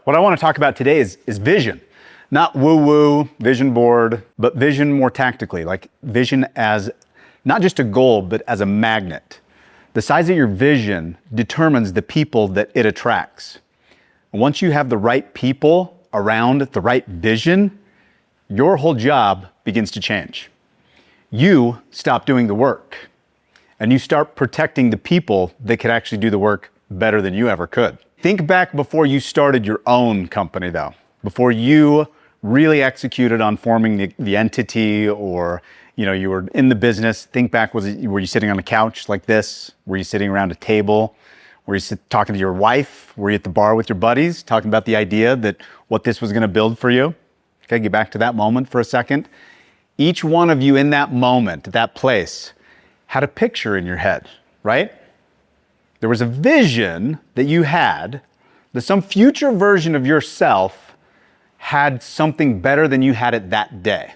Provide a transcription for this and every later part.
What I want to talk about today is vision. Not woo-woo, vision board, but vision more tactically, like vision as not just a goal, but as a magnet. The size of your vision determines the people that it attracts. Once you have the right people around the right vision, your whole job begins to change. You stop doing the work, and you start protecting the people that could actually do the work better than you ever could. Think back before you started your own company though, before you really executed on forming the entity, or you were in the business. Think back, were you sitting on a couch like this? Were you sitting around a table? Were you talking to your wife? Were you at the bar with your buddies talking about the idea that what this was going to build for you? Okay, get back to that moment for a second. Each one of you in that moment, that place, had a picture in your head, right? There was a vision that you had that some future version of yourself had something better than you had it that day,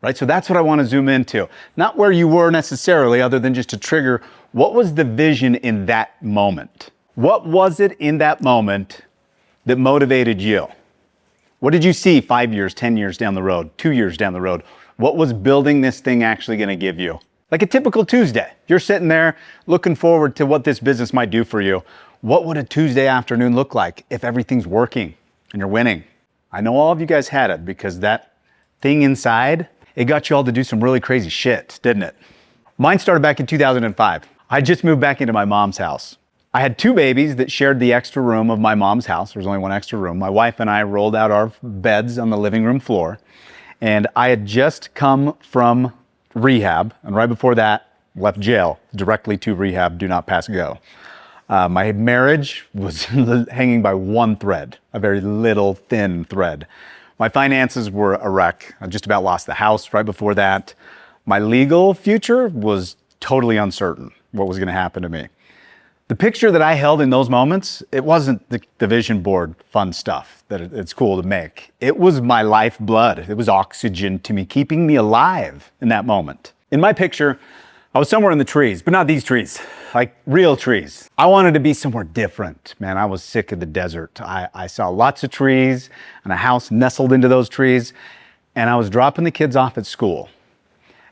right? So that's what I want to zoom into. Not where you were necessarily, other than just to trigger, what was the vision in that moment? What was it in that moment that motivated you? What did you see 5 years, 10 years down the road, 2 years down the road? What was building this thing actually going to give you? Like a typical Tuesday, you're sitting there looking forward to what this business might do for you. What would a Tuesday afternoon look like if everything's working and you're winning? I know all of you guys had it, because that thing inside, it got you all to do some really crazy shit, didn't it? Mine started back in 2005. I just moved back into my mom's house. I had 2 babies that shared the extra room of my mom's house. There was only one extra room. My wife and I rolled out our beds on the living room floor, and I had just come from rehab, and right before that, left jail, directly to rehab, do not pass go. My marriage was hanging by one thread, a very little thin thread. My finances were a wreck. I just about lost the house right before that. My legal future was totally uncertain what was going to happen to me. The picture that I held in those moments, it wasn't the vision board fun stuff that it's cool to make. It was my lifeblood. It was oxygen to me, keeping me alive in that moment. In my picture, I was somewhere in the trees, but not these trees, like real trees. I wanted to be somewhere different, man. I was sick of the desert. I saw lots of trees and a house nestled into those trees, and I was dropping the kids off at school.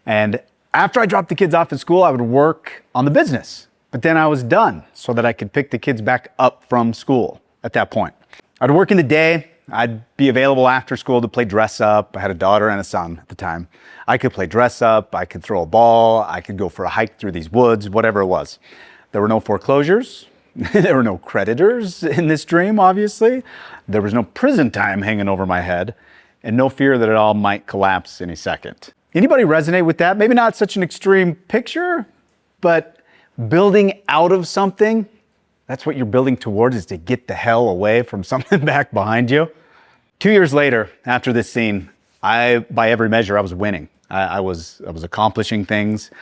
And after I dropped the kids off at school, I would work on the business. But then I was done so that I could pick the kids back up from school at that point. I'd work in the day. I'd be available after school to play dress up. I had a daughter and a son at the time. I could play dress up. I could throw a ball. I could go for a hike through these woods, whatever it was. There were no foreclosures. There were no creditors in this dream, obviously. There was no prison time hanging over my head, and no fear that it all might collapse any second. Anybody resonate with that? Maybe not such an extreme picture, but building out of something, that's what you're building towards, is to get the hell away from something back behind you. 2 years later, after this scene, by every measure, I was winning. I was accomplishing things.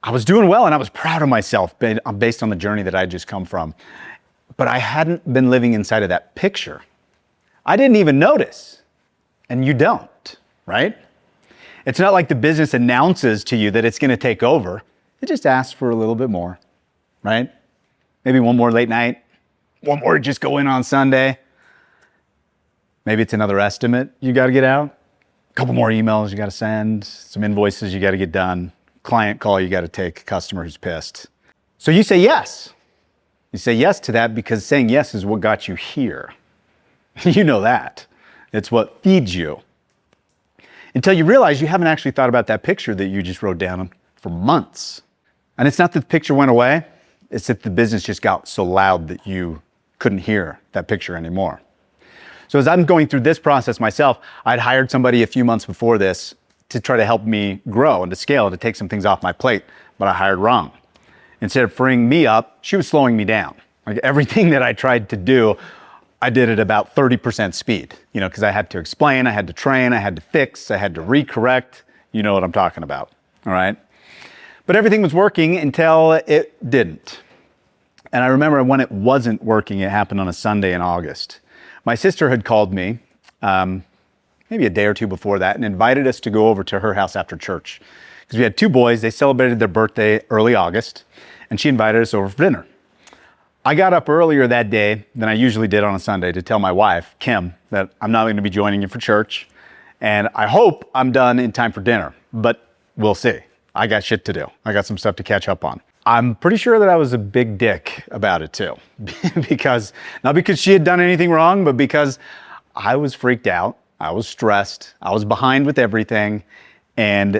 I was doing well, and I was proud of myself based on the journey that I'd just come from. But I hadn't been living inside of that picture. I didn't even notice, and you don't, right? It's not like the business announces to you that it's going to take over. It just asks for a little bit more, right? Maybe one more late night, one more just go in on Sunday. Maybe it's another estimate you got to get out, a couple more emails you got to send, some invoices you got to get done, client call you got to take, customer who's pissed. So you say yes. You say yes to that because saying yes is what got you here. You know that. It's what feeds you. Until you realize you haven't actually thought about that picture that you just wrote down for months. And it's not that the picture went away, it's that the business just got so loud that you couldn't hear that picture anymore. So as I'm going through this process myself, I'd hired somebody a few months before this to try to help me grow and to scale, to take some things off my plate, but I hired wrong. Instead of freeing me up, she was slowing me down. Like everything that I tried to do, I did at about 30% speed, because I had to explain, I had to train, I had to fix, I had to recorrect. You know what I'm talking about, all right? But everything was working until it didn't. And I remember when it wasn't working, it happened on a Sunday in August. My sister had called me maybe a day or two before that and invited us to go over to her house after church. Because we had 2 boys, they celebrated their birthday early August, and she invited us over for dinner. I got up earlier that day than I usually did on a Sunday to tell my wife, Kim, that I'm not going to be joining you for church. And I hope I'm done in time for dinner, but we'll see. I got shit to do. I got some stuff to catch up on. I'm pretty sure that I was a big dick about it too. Not because she had done anything wrong, but because I was freaked out. I was stressed. I was behind with everything. And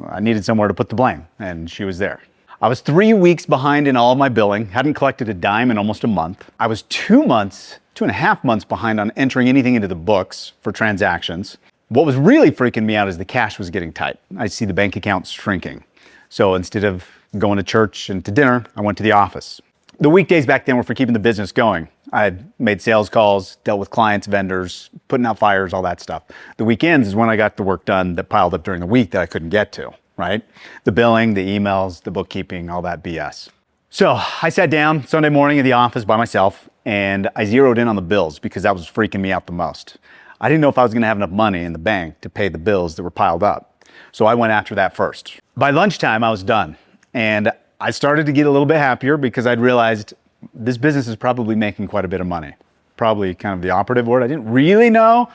I needed somewhere to put the blame. And she was there. I was 3 weeks behind in all of my billing. Hadn't collected a dime in almost a month. I was 2.5 months behind on entering anything into the books for transactions. What was really freaking me out is the cash was getting tight. I see the bank accounts shrinking. So instead of going to church and to dinner, I went to the office. The weekdays back then were for keeping the business going. I made sales calls, dealt with clients, vendors, putting out fires, all that stuff. The weekends is when I got the work done that piled up during the week that I couldn't get to, right? The billing, the emails, the bookkeeping, all that BS. So I sat down Sunday morning in the office by myself and I zeroed in on the bills because that was freaking me out the most. I didn't know if I was gonna have enough money in the bank to pay the bills that were piled up. So I went after that first. By lunchtime, I was done. And I started to get a little bit happier because I'd realized this business is probably making quite a bit of money. Probably kind of the operative word. I didn't really know,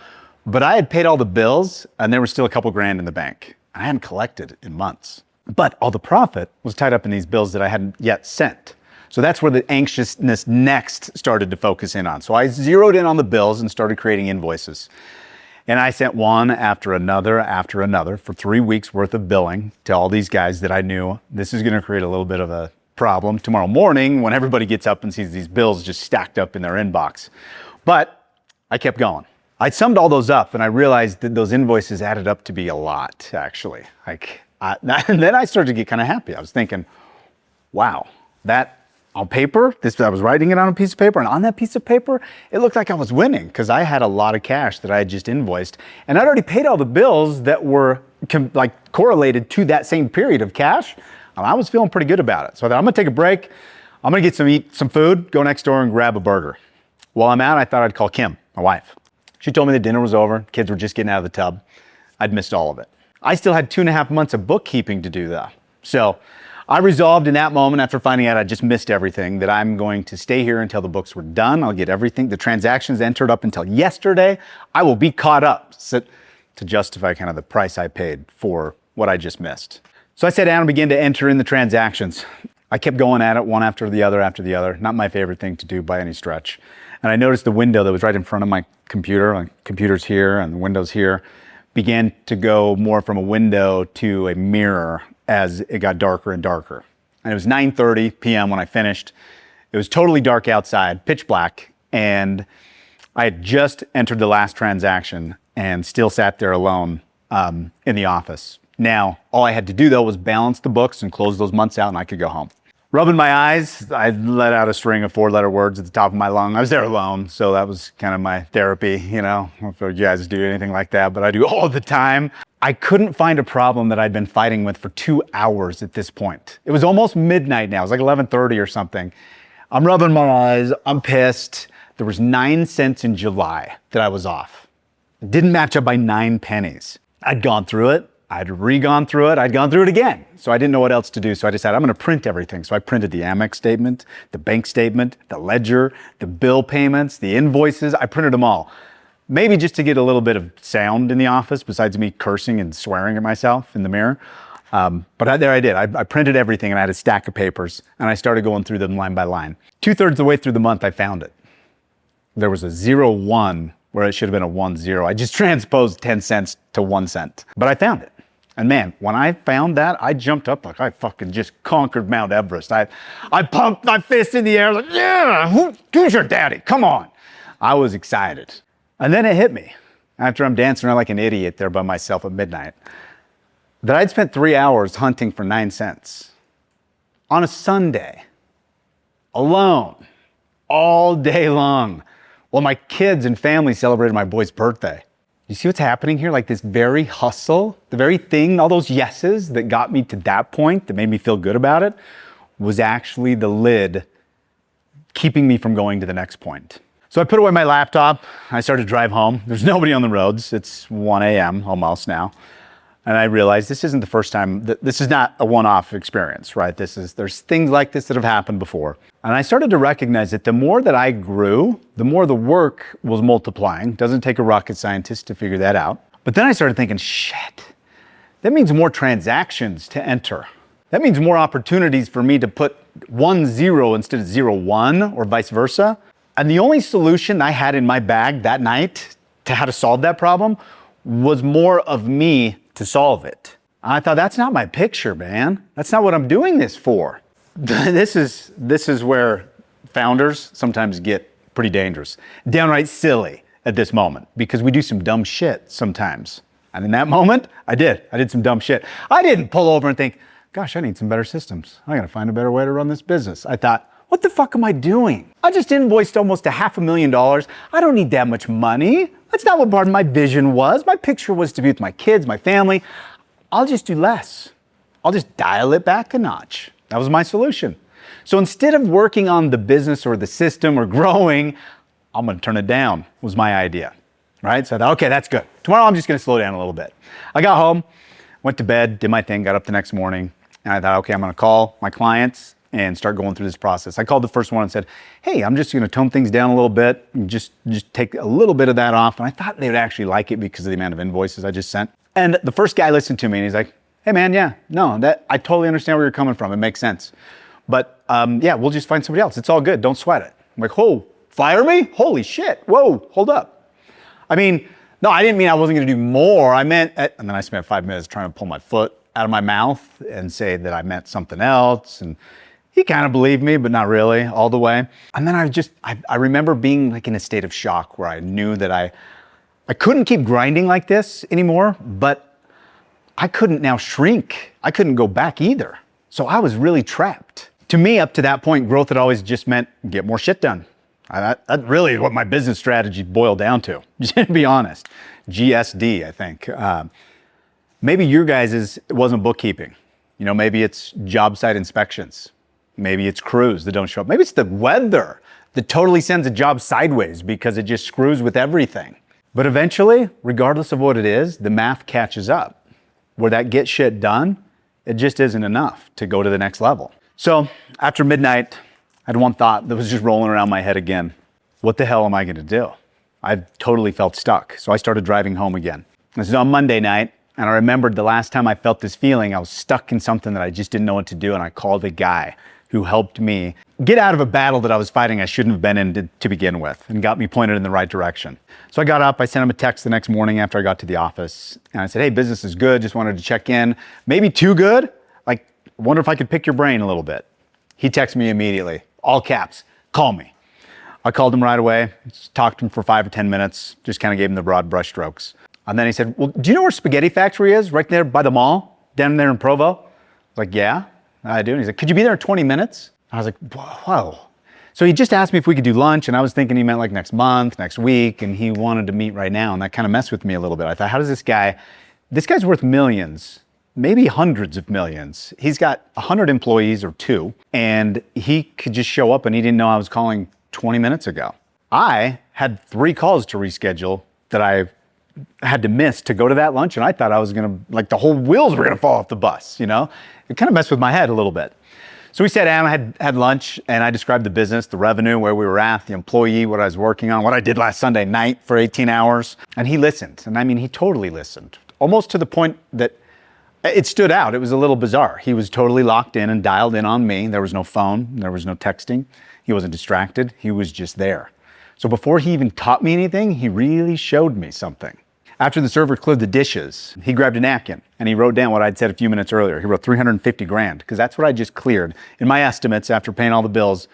but I had paid all the bills and there was still a couple grand in the bank. I hadn't collected in months. But all the profit was tied up in these bills that I hadn't yet sent. So that's where the anxiousness next started to focus in on. So I zeroed in on the bills and started creating invoices. And I sent one after another for 3 weeks worth of billing to all these guys that I knew this is gonna create a little bit of a problem tomorrow morning when everybody gets up and sees these bills just stacked up in their inbox. But I kept going. I summed all those up and I realized that those invoices added up to be a lot, actually. And then I started to get kind of happy. I was thinking, wow, that on paper, I was writing it on a piece of paper, and on that piece of paper, it looked like I was winning because I had a lot of cash that I had just invoiced, and I'd already paid all the bills that were correlated to that same period of cash. And I was feeling pretty good about it. So I thought, I'm gonna take a break. I'm gonna eat some food, go next door and grab a burger. While I'm out, I thought I'd call Kim, my wife. She told me the dinner was over, kids were just getting out of the tub. I'd missed all of it. I still had 2.5 months of bookkeeping to do though. So I resolved in that moment after finding out I just missed everything that I'm going to stay here until the books were done. I'll get everything, the transactions entered up until yesterday. I will be caught up to justify kind of the price I paid for what I just missed. So I sat down and began to enter in the transactions. I kept going at it one after the other. Not my favorite thing to do by any stretch. And I noticed the window that was right in front of my computer, like computer's here and the window's here, began to go more from a window to a mirror as it got darker and darker. And it was 9:30 p.m. when I finished. It was totally dark outside, pitch black, and I had just entered the last transaction and still sat there alone in the office. Now, all I had to do though was balance the books and close those months out and I could go home. Rubbing my eyes, I let out a string of 4-letter words at the top of my lung. I was there alone, so that was kind of my therapy, you know. I don't know if you guys do anything like that, but I do all the time. I couldn't find a problem that I'd been fighting with for 2 hours at this point. It was almost midnight now. It was like 11:30 or something. I'm rubbing my eyes. I'm pissed. There was 9 cents in July that I was off. It didn't match up by 9 pennies. I'd gone through it. I'd re-gone through it. I'd gone through it again. So I didn't know what else to do. So I decided I'm going to print everything. So I printed the Amex statement, the bank statement, the ledger, the bill payments, the invoices. I printed them all. Maybe just to get a little bit of sound in the office besides me cursing and swearing at myself in the mirror. But there I did. I printed everything and I had a stack of papers and I started going through them line by line. 2/3 of the way through the month, I found it. There was a 0-1 where it should have been a 1-0. I just transposed 10 cents to 1 cent, but I found it. And man, when I found that, I jumped up like I fucking just conquered Mount Everest. I pumped my fist in the air like, yeah, who's your daddy? Come on. I was excited. And then it hit me after I'm dancing around like an idiot there by myself at midnight that I'd spent 3 hours hunting for 9 cents on a Sunday, alone, all day long, while my kids and family celebrated my boy's birthday. You see what's happening here? Like this very hustle, the very thing, all those yeses that got me to that point, that made me feel good about it, was actually the lid keeping me from going to the next point. So I put away my laptop. I started to drive home. There's nobody on the roads. It's 1 a.m. almost now. And I realized this isn't the first time, this is not a one-off experience, right? There's things like this that have happened before. And I started to recognize that the more that I grew, the more the work was multiplying. Doesn't take a rocket scientist to figure that out. But then I started thinking, shit, that means more transactions to enter. That means more opportunities for me to put 1-0 instead of 0-1 or vice versa. And the only solution I had in my bag that night to how to solve that problem was more of me to solve it. I thought, that's not my picture, man. That's not what I'm doing this for. This is where founders sometimes get pretty dangerous, downright silly at this moment, because we do some dumb shit sometimes. And in that moment, I did some dumb shit. I didn't pull over and think, gosh, I need some better systems. I gotta find a better way to run this business. I thought, what the fuck am I doing? I just invoiced almost $500,000. I don't need that much money. That's not what part of my vision was. My picture was to be with my kids, my family. I'll just do less. I'll just dial it back a notch. That was my solution. So instead of working on the business or the system or growing, I'm gonna turn it down, was my idea, right? So I thought, okay, that's good. Tomorrow I'm just gonna slow down a little bit. I got home, went to bed, did my thing, got up the next morning, and I thought, okay, I'm gonna call my clients and start going through this process. I called the first one and said, hey, I'm just gonna tone things down a little bit and just take a little bit of that off. And I thought they would actually like it because of the amount of invoices I just sent. And the first guy listened to me and he's like, hey man, yeah, no, I totally understand where you're coming from. It makes sense. But yeah, we'll just find somebody else. It's all good, don't sweat it. I'm like, oh, fire me? Holy shit, whoa, hold up. I mean, no, I didn't mean I wasn't gonna do more. I meant, and then I spent 5 minutes trying to pull my foot out of my mouth and say that I meant something else. And he kind of believed me, but not really all the way. And then I remember being like in a state of shock where I knew that I couldn't keep grinding like this anymore, but I couldn't now shrink. I couldn't go back either. So I was really trapped. To me, up to that point, growth had always just meant get more shit done. That really is what my business strategy boiled down to, to be honest. GSD, I think. Maybe your guys' it wasn't bookkeeping. You know, maybe it's job site inspections. Maybe it's crews that don't show up. Maybe it's the weather that totally sends a job sideways because it just screws with everything. But eventually, regardless of what it is, the math catches up. Where that get shit done, it just isn't enough to go to the next level. So after midnight, I had one thought that was just rolling around my head again. What the hell am I gonna do? I totally felt stuck. So I started driving home again. This is on Monday night, and I remembered the last time I felt this feeling, I was stuck in something that I just didn't know what to do, and I called a guy who helped me get out of a battle that I was fighting I shouldn't have been in to begin with, and got me pointed in the right direction. So I got up, I sent him a text the next morning after I got to the office, and I said, hey, business is good, just wanted to check in. Maybe too good? Like, wonder if I could pick your brain a little bit. He texted me immediately, all caps, call me. I called him right away, talked to him for 5 or 10 minutes, just kind of gave him the broad brushstrokes. And then he said, well, do you know where Spaghetti Factory is? Right there by the mall, down there in Provo? I was like, yeah, I do. And he's like, could you be there in 20 minutes? I was like, whoa. So he just asked me if we could do lunch, and I was thinking he meant like next month, next week, and he wanted to meet right now, and that kind of messed with me a little bit. I thought, how does this guy's worth millions, maybe hundreds of millions. He's got 100 employees or 2, and he could just show up and he didn't know I was calling 20 minutes ago. I had 3 calls to reschedule that I had to miss to go to that lunch, and I thought I was gonna, like the whole wheels were gonna fall off the bus, you know? It kind of messed with my head a little bit. So we sat down, had lunch, and I described the business, the revenue, where we were at, the employee, what I was working on, what I did last Sunday night for 18 hours. And he listened. And I mean, he totally listened. Almost to the point that it stood out. It was a little bizarre. He was totally locked in and dialed in on me. There was no phone. There was no texting. He wasn't distracted. He was just there. So before he even taught me anything, he really showed me something. After the server cleared the dishes, he grabbed a napkin and he wrote down what I'd said a few minutes earlier. He wrote 350 grand, because that's what I just cleared. In my estimates, after paying all the bills,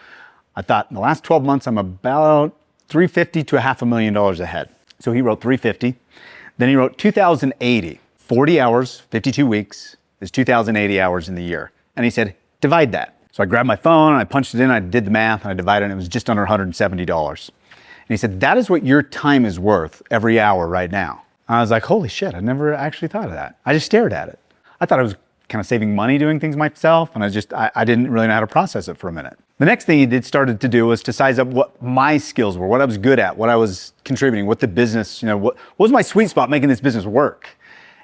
I thought in the last 12 months, I'm about 350 to $500,000 ahead. So he wrote 350. Then he wrote 2,080. 40 hours, 52 weeks is 2,080 hours in the year. And he said, divide that. So I grabbed my phone, I punched it in, I did the math, and I divided it, and it was just under $170. And he said, that is what your time is worth every hour right now. I was like, holy shit, I never actually thought of that. I just stared at it. I thought I was kind of saving money doing things myself, and I didn't really know how to process it for a minute. The next thing he started to do was to size up what my skills were, what I was good at, what I was contributing, what the business, what was my sweet spot making this business work.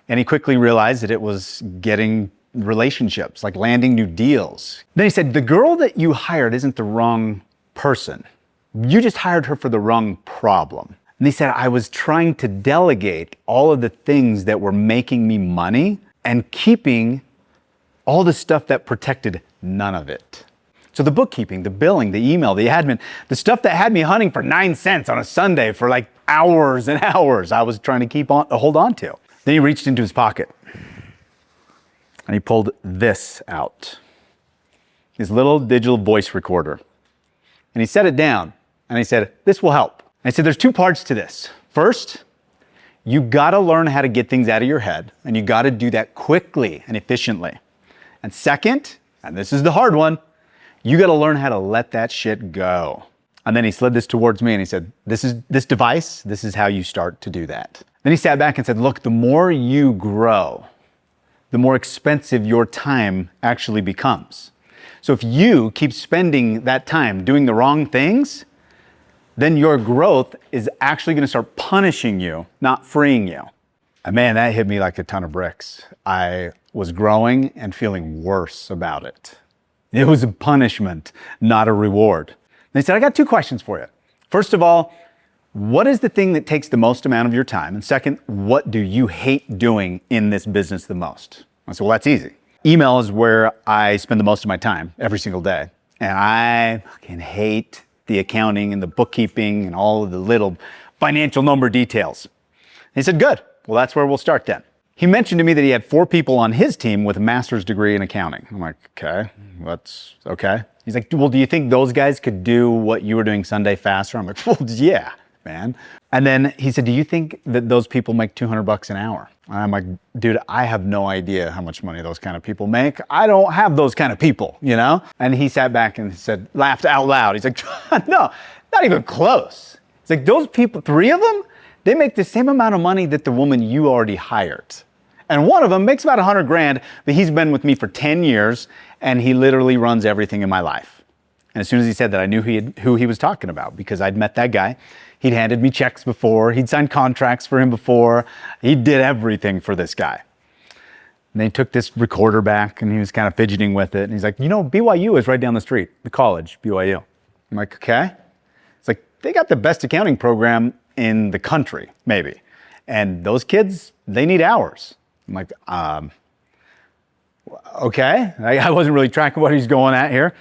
And he quickly realized that it was getting relationships, like landing new deals. Then he said, the girl that you hired isn't the wrong person. You just hired her for the wrong problem. And he said, I was trying to delegate all of the things that were making me money and keeping all the stuff that protected none of it. So the bookkeeping, the billing, the email, the admin, the stuff that had me hunting for 9 cents on a Sunday for like hours and hours, I was trying to hold on to. Then he reached into his pocket and he pulled this out, his little digital voice recorder. And he set it down and he said, this will help. And I said, there's 2 parts to this. First, you gotta learn how to get things out of your head, and you gotta do that quickly and efficiently. And second, and this is the hard one, you gotta learn how to let that shit go. And then he slid this towards me and he said, this is how you start to do that. Then he sat back and said, look, the more you grow, the more expensive your time actually becomes. So if you keep spending that time doing the wrong things, then your growth is actually going to start punishing you, not freeing you. And man, that hit me like a ton of bricks. I was growing and feeling worse about it. It was a punishment, not a reward. And he said, I got 2 questions for you. First of all, what is the thing that takes the most amount of your time? And second, what do you hate doing in this business the most? I said, well, that's easy. Email is where I spend the most of my time every single day. And I fucking hate the accounting and the bookkeeping and all of the little financial number details. And he said, good. Well, that's where we'll start then. He mentioned to me that he had 4 people on his team with a master's degree in accounting. I'm like, okay, that's okay. He's like, well, do you think those guys could do what you were doing Sunday faster? I'm like, well, yeah, man. And then he said, do you think that those people make $200 an hour? And I'm like, dude, I have no idea how much money those kind of people make. I don't have those kind of people, you know? And he sat back and said, laughed out loud. He's like, no, not even close. It's like those people, 3 of them, they make the same amount of money that the woman you already hired. And one of them makes about 100 grand, but he's been with me for 10 years and he literally runs everything in my life. And as soon as he said that, I knew who he was talking about because I'd met that guy. He'd handed me checks before. He'd signed contracts for him before. He did everything for this guy. And they took this recorder back and he was kind of fidgeting with it. And he's like, you know, BYU is right down the street, the college, BYU. I'm like, okay. It's like, they got the best accounting program in the country, maybe. And those kids, they need hours. I'm like, okay. I wasn't really tracking what he's going at here.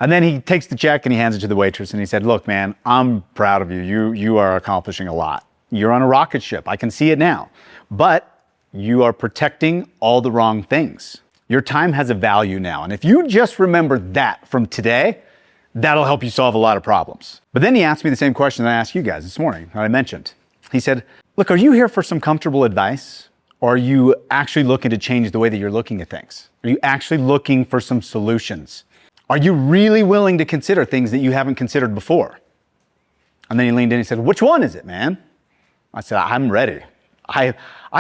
And then he takes the check and he hands it to the waitress and he said, look, man, I'm proud of you. You are accomplishing a lot. You're on a rocket ship. I can see it now. But you are protecting all the wrong things. Your time has a value now. And if you just remember that from today, that'll help you solve a lot of problems. But then he asked me the same question that I asked you guys this morning that I mentioned. He said, look, are you here for some comfortable advice? Or are you actually looking to change the way that you're looking at things? Are you actually looking for some solutions? Are you really willing to consider things that you haven't considered before? And then he leaned in and he said, which one is it, man? I said, I'm ready. I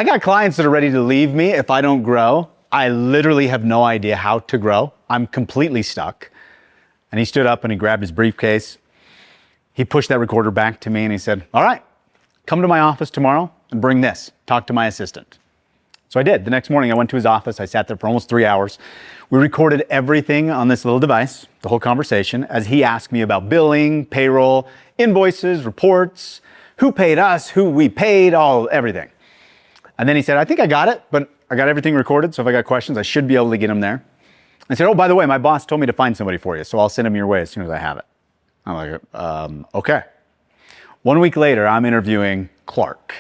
got clients that are ready to leave me if I don't grow. I literally have no idea how to grow. I'm completely stuck. And he stood up and he grabbed his briefcase. He pushed that recorder back to me and he said, all right, come to my office tomorrow and bring this. Talk to my assistant. So I did. The next morning I went to his office. I sat there for almost 3 hours. We recorded everything on this little device, the whole conversation, as he asked me about billing, payroll, invoices, reports, who paid us, who we paid, everything. And then he said, I think I got it, but I got everything recorded, so if I got questions, I should be able to get them there. I said, oh, by the way, my boss told me to find somebody for you, so I'll send him your way as soon as I have it. I'm like, okay. 1 week later, I'm interviewing Clark.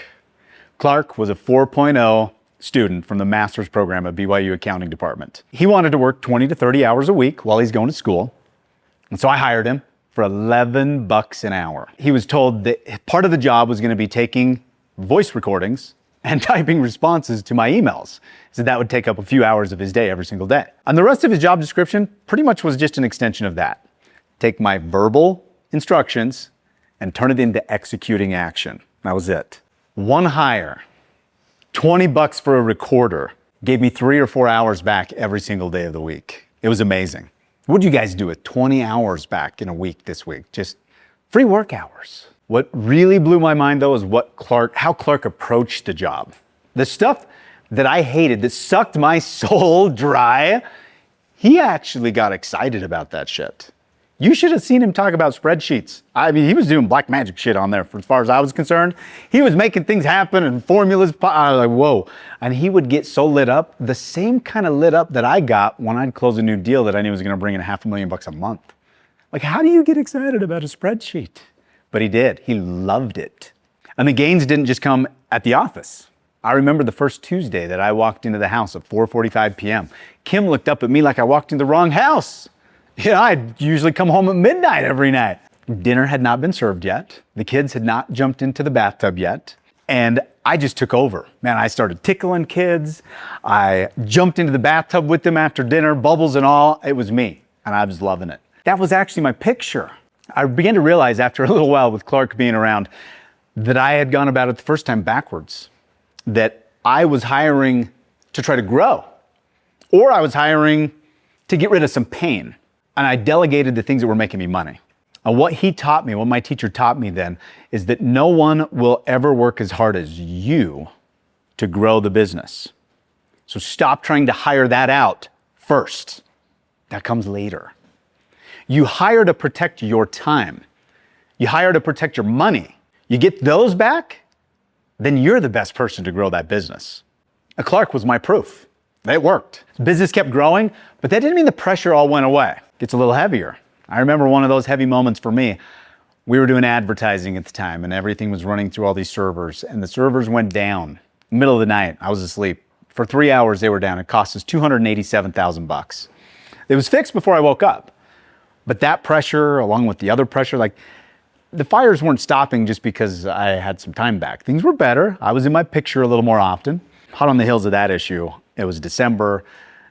Clark was a 4.0 student from the master's program at BYU accounting department. He wanted to work 20 to 30 hours a week while he's going to school. And so I hired him for $11 an hour. He was told that part of the job was going to be taking voice recordings and typing responses to my emails. So that would take up a few hours of his day every single day. And the rest of his job description pretty much was just an extension of that. Take my verbal instructions and turn it into executing action. That was it. One hire, $20 for a recorder, gave me 3 or 4 hours back every single day of the week. It was amazing. What do you guys do with 20 hours back in a week this week? Just free work hours. What really blew my mind though is how Clark approached the job. The stuff that I hated, that sucked my soul dry, he actually got excited about that shit. You should have seen him talk about spreadsheets. I mean, he was doing black magic shit on there for as far as I was concerned. He was making things happen and formulas. I was like, whoa. And he would get so lit up, the same kind of lit up that I got when I'd close a new deal that I knew was going to bring in $500,000 a month. Like, how do you get excited about a spreadsheet? But he did. He loved it. And the gains didn't just come at the office. I remember the first Tuesday that I walked into the house at 4:45 p.m. Kim looked up at me like I walked into the wrong house. Yeah, I'd usually come home at midnight every night. Dinner had not been served yet. The kids had not jumped into the bathtub yet. And I just took over. Man, I started tickling kids. I jumped into the bathtub with them after dinner, bubbles and all. It was me, and I was loving it. That was actually my picture. I began to realize after a little while with Clark being around that I had gone about it the first time backwards, that I was hiring to try to grow, or I was hiring to get rid of some pain. And I delegated the things that were making me money. And what he taught me, what my teacher taught me then, is that no one will ever work as hard as you to grow the business. So stop trying to hire that out first. That comes later. You hire to protect your time. You hire to protect your money. You get those back, then you're the best person to grow that business. And Clark was my proof. It worked. Business kept growing, but that didn't mean the pressure all went away. It's a little heavier. I remember one of those heavy moments for me. We were doing advertising at the time and everything was running through all these servers and the servers went down. Middle of the night, I was asleep. For 3 hours they were down. It cost us $287,000. It was fixed before I woke up. But that pressure, along with the other pressure, like the fires weren't stopping just because I had some time back. Things were better. I was in my picture a little more often. Hot on the heels of that issue, it was December.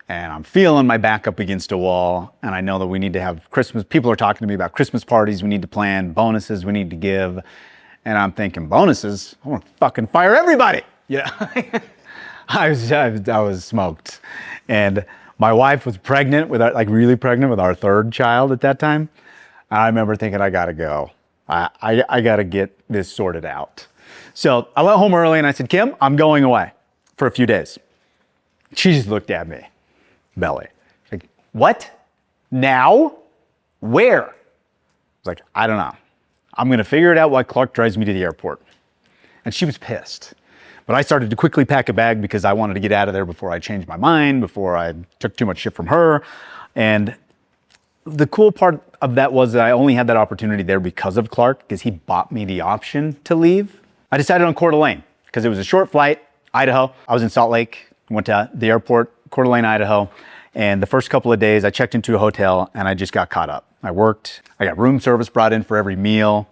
And I'm feeling my back up against a wall. And I know that we need to have Christmas. People are talking to me about Christmas parties we need to plan, bonuses we need to give. And I'm thinking, bonuses? I want to fucking fire everybody. Yeah. I was smoked. And my wife was pregnant with, like really pregnant with our third child at that time. And I remember thinking, I got to go. I got to get this sorted out. So I went home early and I said, Kim, I'm going away for a few days. She just looked at me. Belly. Like, what? Now? Where? I was like, I don't know. I'm going to figure it out while Clark drives me to the airport. And she was pissed. But I started to quickly pack a bag because I wanted to get out of there before I changed my mind, before I took too much shit from her. And the cool part of that was that I only had that opportunity there because of Clark, because he bought me the option to leave. I decided on Coeur d'Alene because it was a short flight, Idaho. I was in Salt Lake, went to the airport, Coeur d'Alene, Idaho. And the first couple of days I checked into a hotel and I just got caught up. I worked, I got room service brought in for every meal.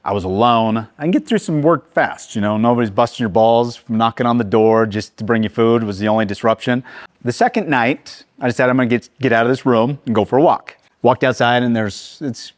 I was alone. I can get through some work fast, you know, nobody's busting your balls from knocking on the door just to bring you food was the only disruption. The second night, I decided I'm gonna get out of this room and go for a walk. Walked outside and they're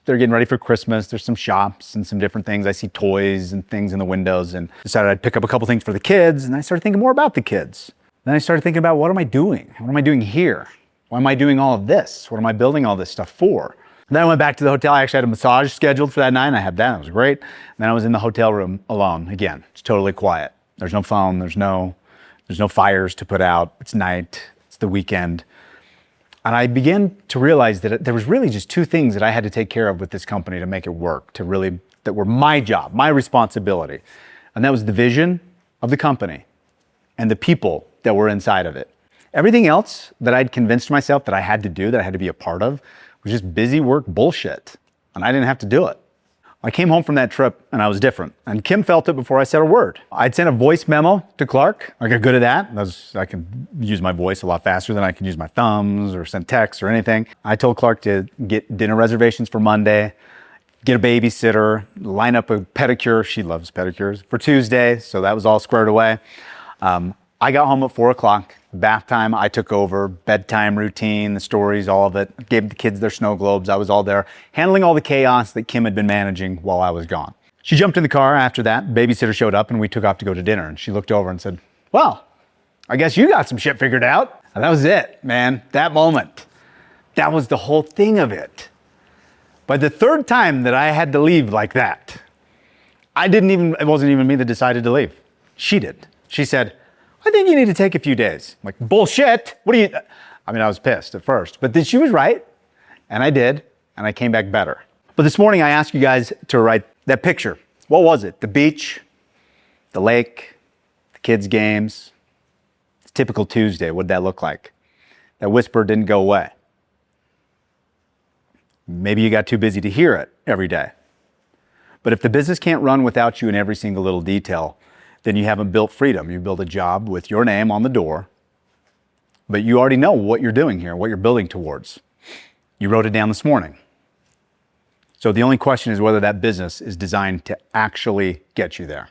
getting ready for Christmas. There's some shops and some different things. I see toys and things in the windows and decided I'd pick up a couple things for the kids and I started thinking more about the kids. Then I started thinking about what am I doing? What am I doing here? Why am I doing all of this? What am I building all this stuff for? And then I went back to the hotel. I actually had a massage scheduled for that night. And I had that. It was great. And then I was in the hotel room alone. Again, it's totally quiet. There's no phone. There's no fires to put out. It's night. It's the weekend. And I began to realize that there was really just two things that I had to take care of with this company to make it work, that were my job, my responsibility. And that was the vision of the company and the people that were inside of it. Everything else that I'd convinced myself that I had to do, that I had to be a part of, was just busy work bullshit. And I didn't have to do it. I came home from that trip and I was different. And Kim felt it before I said a word. I'd sent a voice memo to Clark. I got good at that. I can use my voice a lot faster than I can use my thumbs or send texts or anything. I told Clark to get dinner reservations for Monday, get a babysitter, line up a pedicure. She loves pedicures for Tuesday. So that was all squared away. I got home at 4 o'clock. Bath time, I took over, bedtime routine, the stories, all of it. Gave the kids their snow globes. I was all there, handling all the chaos that Kim had been managing while I was gone. She jumped in the car after that. Babysitter showed up and we took off to go to dinner. And she looked over and said, well, I guess you got some shit figured out. And that was it, man. That moment. That was the whole thing of it. By the third time that I had to leave like that, it wasn't even me that decided to leave. She did. She said, I think you need to take a few days. I'm like, bullshit. What do you, I mean, I was pissed at first, but then she was right. And I did, and I came back better. But this morning I asked you guys to write that picture. What was it? The beach, the lake, the kids' games. It's typical Tuesday. What did that look like? That whisper didn't go away. Maybe you got too busy to hear it every day. But if the business can't run without you in every single little detail, then you haven't built freedom. You built a job with your name on the door, but you already know what you're doing here, what you're building towards. You wrote it down this morning. So the only question is whether that business is designed to actually get you there.